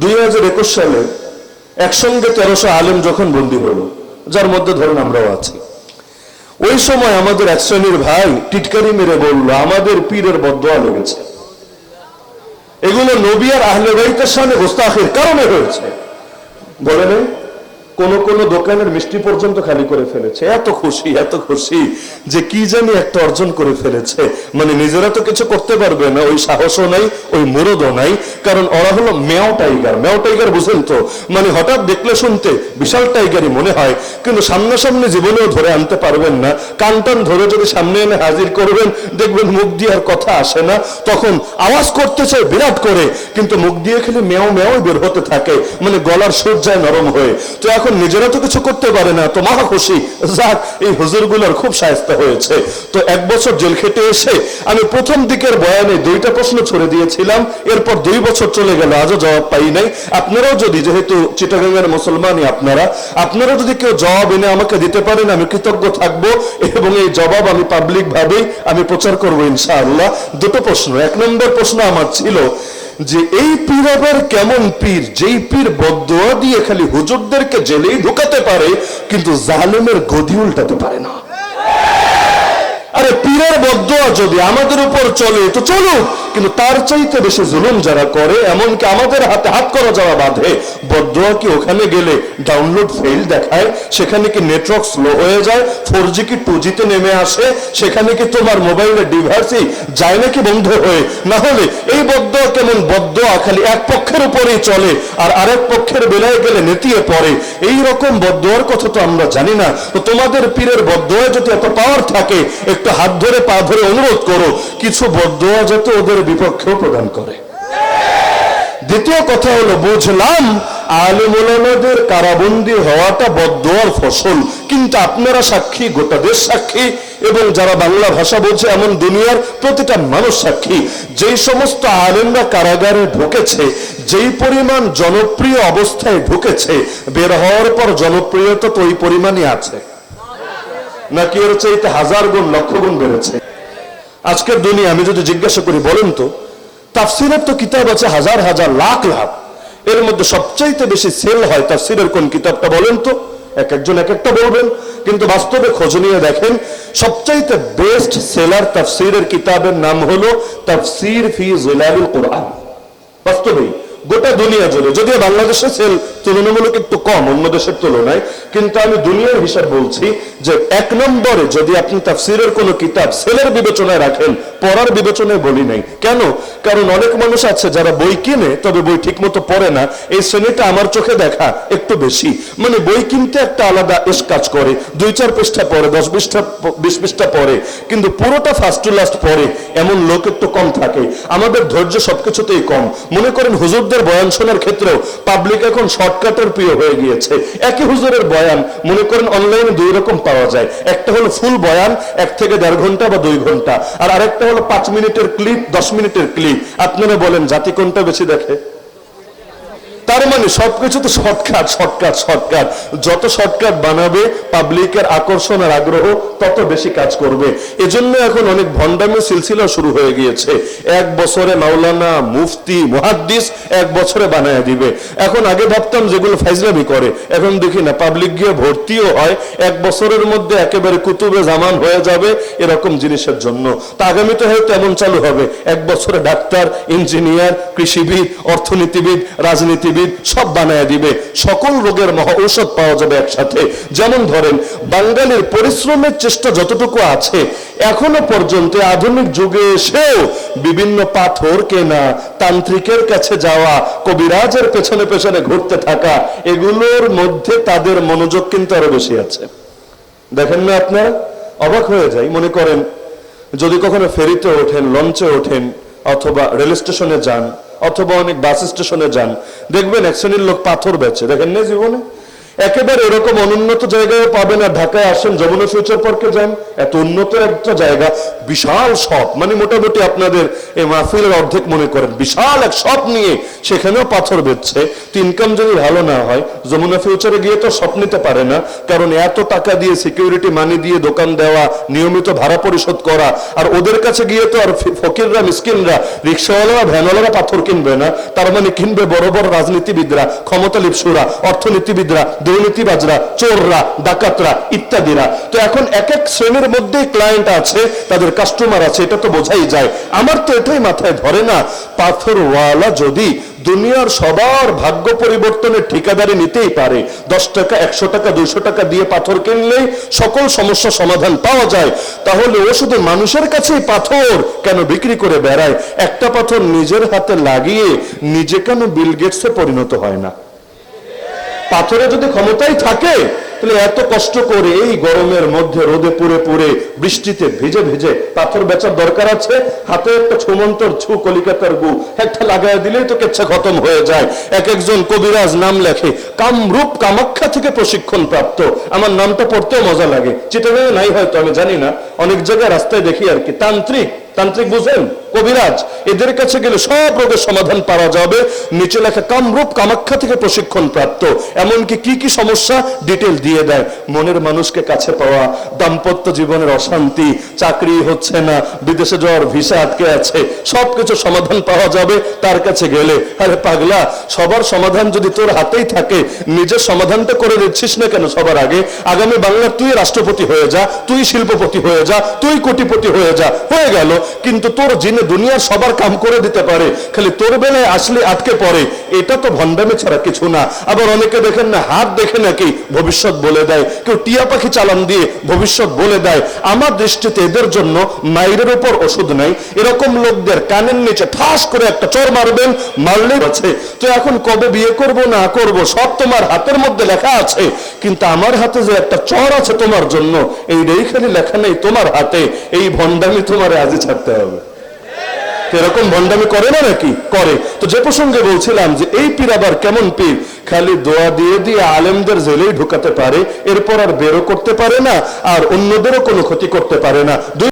2021 সালে একসঙ্গে 1300 আলেম যখন বন্দী হলো, যার মধ্যে ধরুন আমরাও আছি, ওই সময় আমাদের এক শ্রেণীর ভাই টিটকারি মেরে বলল আমাদের পীরের বদদোয়া লেগেছে। এগুলো নবী আর আহলে বাইতের সামনে গোস্তাখির কারণে হয়েছে। বলে নেই কোন কোন দোকানের মিষ্টি পর্যন্ত খালি করে ফেলেছে। এত খুশি যে কি জানি একটা অর্জন করে ফেলেছে, মানে নিজেরা তো কিছু করতে পারবে না, ওই সাহসও নাই, ওই মুরদও নাই, কারণ ওরা হলো মেও টাইগার বুঝেন তো, মানে হঠাৎ দেখলে শুনতে বিশাল টাইগারই মনে হয়, কিন্তু সামনাসামনি জীবনেও ধরে আনতে পারবেন না। কান ধরে যদি সামনে এনে হাজির করবেন, দেখবেন মুখ দিয়ে আর কথা আসে না, তখন আওয়াজ করতে চায় বিরাট করে, কিন্তু মুখ দিয়ে খালি মেও বের হতে থাকে, মানে গলার সুর যায় নরম হয়ে। তো এখন নিজেরা তো কিছু করতে পারে না, তো মহা খুশি, যাক এই হুজুরগুলোর খুব শায়েস্তা হয়েছে। তো 1 বছর জেল খেটে এসে আমি প্রথম দিকের বয়ানে 2টা প্রশ্ন ছড়ে দিয়েছিলাম, এরপর 2 বছর চলে গেল, আজও জবাব পাই নাই। আপনারাও যদি, যেহেতু চিটাগাঙ্গের মুসলমানই আপনারা যদি কেউ জবাব এনে আমাকে দিতে পারেন, আমি কৃতজ্ঞ থাকবো, এবং এই জবাব আমি পাবলিক ভাবেই আমি প্রচার করবো ইনশাআল্লাহ। 2টো প্রশ্ন। 1 নম্বর প্রশ্ন আমার ছিল যে এই পীর আবার কেমন পীর, যেই পীর বদদোয়া দিয়ে খালি হুজুরদেরকে জেলেই ঢুকাতে পারে কিন্তু জালেমের গদি উল্টাতে পারে না। আরে পীরের বদদোয়া যদি আমাদের উপর চলে তো চলুক, কিন্তু তার চাইতে বেশি জুলুম যারা করে, এমনকি আমাদের হাতে হাত করা যাওয়া বাঁধে, বদদোয়া কি ওখানে গেলে ডাউনলোড ফেল দেখায়, সেখানে কি নেটওয়ার্ক স্লো হয়ে যায়, 4G কি 2G তে নেমে আসে, সেখানে কি তোমার মোবাইলের ডিভাইসই যায় নাকি বন্ধ হয়ে, না হলে এই বদদোয়া কেমন বদদোয়া খালি এক পক্ষের উপরেই চলে আর আরেক পক্ষের বেলায় গেলে নেতিয়ে পড়ে, এই রকম বদদোয়ার কথা তো আমরা জানি না। তো তোমাদের পীরের বদদোয়ায় যদি এত পাওয়ার থাকে, একটু হাত ধরে পা ধরে অনুরোধ করো কিছু বদদোয়া যাতে ওদের বিপক্ষেও প্রদান করে। দ্বিতীয় কথা হলো, বুঝলাম আলেম ওলামাদের কারাবন্দী হওয়াটা বদদোয়ার ফসল, কিন্তু আপনারা সাক্ষী, গোটা দেশ সাক্ষী, এবং যারা বাংলা ভাষা বলছে এমন দুনিয়ার প্রতিটা মানুষ সাক্ষী, যেই সমস্ত আলেমরা কারাগারে ঢুকেছে, যেই পরিমাণ জনপ্রিয় অবস্থায় ঢুকেছে, বের হওয়ার পর জনপ্রিয়তা তো ওই পরিমাণই আছে নাকি এর চাইতে 1000 গুণ 1,00,000 গুণ বেড়েছে। আজকের দুনিয়া আমি যদি জিজ্ঞাসা করি, বলেন তো তাফসিরের তো কিতাব আছে হাজার হাজার লাখ লাখ, এর মধ্যে সবচাইতে বেশি সেল হয় তাফসিরের কোন কিতাবটা বলেন তো? একজন এক একটা বলবেন, কিন্তু বাস্তবে খোঁজ নিয়ে দেখেন সবচাইতে বেস্ট সেলার তাফসিরের কিতাবের নাম হলো তাফসির ফি জিলালিল কুরআন। বাস্তবেই গোটা দুনিয়া জুড়ে, যদিও বাংলাদেশে সেল তুলনামূলক একটু কম অন্য দেশের তুলনায়, কিন্তু আমি দুনিয়ার হিসাব বলছি যে 1 নম্বরে যদি আপনি তাফসিরের কোনো কিতাব সেলের বিবেচনায় রাখেন, পড়ার বিবেচনায় বলি নাই। কেন? কারণ অনেক মানুষ আছে যারা বই কিনে তবে বই ঠিক মতো পড়ে না, এই শ্রেণীটা আমার চোখে দেখা একটু বেশি, মানে বই কিনতে একটা আলাদা এস কাজ করে, 2-4 পৃষ্ঠা পড়ে, 10-20 পৃষ্ঠা পড়ে, কিন্তু পুরোটা ফার্স্ট টু লাস্ট পড়ে এমন লোক একটু কম থাকে। আমাদের ধৈর্য সবকিছুতেই কম। মনে করেন হুজুরদের বয়ান শোনার ক্ষেত্রেও পাবলিক এখন শর্টকাটের প্রিয় হয়ে গিয়েছে। একই হুজুরের বয়ান মনে করেন অনলাইনে 2 রকম পাওয়া যায়, একটা হলো ফুল বয়ান 1 থেকে 1.5 ঘন্টা বা 2 ঘন্টা, আর আরেকটা হলো 5 মিনিটের ক্লিপ, 10 মিনিটের ক্লিপ। আপনারা বলেন জাতি কোনটা বেশি দেখে? তার মানে সবকিছু তো শর্টকাট। যত শর্টকাট বানাবে পাবলিকের আকর্ষণ আর আগ্রহ তত বেশি কাজ করবে। এজন্য এখন অনেক ভণ্ডামি সিলসিলা শুরু হয়ে গিয়েছে। 1 বছরে মাওলানা, মুফতি, মুহাদ্দিস 1 বছরে বানায় দিবে। এখন আগে ভাবতাম যেগুলো ফাইজলামি করে, এখন দেখি না পাবলিক গিয়ে ভর্তিও হয় 1 বছরের মধ্যে একেবারে কুতুবে জামান হয়ে যাবে এরকম জিনিসের জন্য। তা আগামীতে হয়তো এমন চালু হবে 1 বছরে ডাক্তার, ইঞ্জিনিয়ার, কৃষিবিদ, অর্থনীতিবিদ, রাজনীতিবিদ সব বানায় দিবে, সকল রোগের মহা ঔষধ পাওয়া যাবে একসাথে। যেমন ধরেন বাঙালির পরিশ্রমের চেষ্টা যতটুকু আছে, এখনো পর্যন্ত আধুনিক যুগে এসেও বিভিন্ন পাথর কেনা, তান্ত্রিকের কাছে যাওয়া, কবিরাজের পেছনে পেছনে ঘুরতে থাকা, এগুলোর মধ্যে তাদের মনোযোগ কিন্তু আরো বেশি আছে। দেখেন না আপনারা? অবাক হয়ে যায়। মনে করেন যদি কখনো ফেরিতে ওঠেন, লঞ্চে ওঠেন, অথবা রেল স্টেশনে যান, অথবা অনেক বাস স্টেশনে যান, দেখবেন এক শ্রেণীর লোক পাথর বেচে, দেখেন না জীবনে? একেবারে এরকম অনুন্নত জায়গায় পাবেন। আর ঢাকায় আসেন, যমুনা ফিউচার পার্কে যান, এত উন্নত একটা জায়গা, বিশাল শপ, মানে মোটামুটি আপনাদের এই মাহফিলের অর্ধেক মনে করেন, বিশাল এক শপ নিয়ে সেখানেও পাথর বেচছে। তো ইনকাম যদি ভালো না হয়, যমুনা ফিউচারে গিয়ে তো শপ নিতে পারে না, কারণ এত টাকা দিয়ে সিকিউরিটি মানি দিয়ে দোকান দেওয়া, নিয়মিত ভাড়া পরিশোধ করা, আর ওদের কাছে গিয়ে তো আর ফকিররা মিসকিনরা রিক্সাওয়ালারা ভ্যানওয়ালারা পাথর কিনবে না, তার মানে কিনবে বড় বড় রাজনীতিবিদরা, ক্ষমতা লিপ্সুরা, অর্থনীতিবিদরা, দুর্নীতিবাজরা, চোররা, ডাকাতরা ইত্যাদিরা। তো এখন এক এক শ্রেণীর মধ্যেই ক্লায়েন্ট আছে, তাদের কাস্টমার আছে, এটা তো বোঝাই যায়। আমার তো এটাই মাথায় ধরে না, পাথরওয়ালা যদি দুনিয়ার সবার ভাগ্য পরিবর্তনের ঠিকাদারি নিতেই পারে, 10 টাকা 100 টাকা 200 টাকা দিয়ে পাথর কিনলেই সকল সমস্যা সমাধান পাওয়া যায়, তাহলে ও শুধু মানুষের কাছেই পাথর কেন বিক্রি করে বেড়ায়? একটা পাথর নিজের হাতে লাগিয়ে নিজে কেন বিল গেটসে পরিণত হয় না? পাথরে যদি ক্ষমতাই থাকে, তাহলে এত কষ্ট করে এই গরমের মধ্যে রোদে পুড়ে পুড়ে বৃষ্টিতে ভিজে ভিজে পাথর বেচার দরকার আছে? হাতে একটা ছুমন্তর ছু কলিকাতার গু একটা লাগাই দিলেই তো কেচ্ছা খতম হয়ে যায়। এক একজন কবিরাজ নাম লেখে কামরূপ কামাখ্যা থেকে প্রশিক্ষণ প্রাপ্ত। আমার নামটা পড়তেও মজা লাগে, চিটাগাঁয়ে নাই হয়তো, আমি জানি না, অনেক জায়গায় রাস্তায় দেখি আর কি। তান্ত্রিক, তান্ত্রিক বুঝেন, কবিরাজ, এদের কাছে গেলে সব রোগের সমাধান পাওয়া যাবে। নিচে লেখা কামরূপ কামাখ্যা থেকে প্রশিক্ষণ প্রাপ্ত, এমনকি কি কি সমস্যা ডিটেল দিয়ে দেয়। মনের মানুষকে কাছে পাওয়া, দাম্পত্য জীবনের অশান্তি, চাকরি হচ্ছে না, বিদেশে যাওয়ার ভিসা আটকে আছে, সবকিছু সমাধান পাওয়া যাবে তার কাছে গেলে। আরে পাগলা, সবার সমাধান যদি তোর হাতেই থাকে, নিজের সমাধানটা করে দিচ্ছিস না কেন সবার আগে? আগামী বাংলার তুই রাষ্ট্রপতি হয়ে যা, তুই শিল্পপতি হয়ে যা, তুই কোটিপতি হয়ে যা, হয়ে গেল। কিন্তু তোর যিনি দুনিয়ার সবার কাম করে দিতে পারে, খালি তোর বেলায় আসলে আটকে পড়ে, এটা তো ভণ্ডামি ছাড়া কিছু না। আবার অনেকে দেখেন না, হাত দেখে নাকি ভবিষ্যৎ বলে দেয়, কেউ টিয়া পাখি চালান দিয়ে ভবিষ্যৎ বলে দেয়। আমার দৃষ্টিতে এদের জন্য মাইরের উপর ওষুধ নাই। এরকম লোকদের কানের নিচে ঠাস করে একটা চর মারবেন, মারলে আছে। তো এখন কবে বিয়ে করব না করব সব তোমার হাতের মধ্যে লেখা আছে, কিন্তু আমার হাতে যে একটা চর আছে তোমার জন্য, এইটাই খালি লেখা নেই তোমার হাতে। এই ভণ্ডামি তোমার আজই ছাড়তে হবে। এরকম ভণ্ডামি করে না নাকি? করে। তো যে প্রসঙ্গে বলছিলাম যে এই পীর আবার কেমন পীর, খালি দোয়া দিয়ে দিয়ে আলেমদের জেলেই ঢুকাতে পারে, এরপর আর বেরো করতে পারে না, আর অন্যদেরও কোনো ক্ষতি করতে পারে না।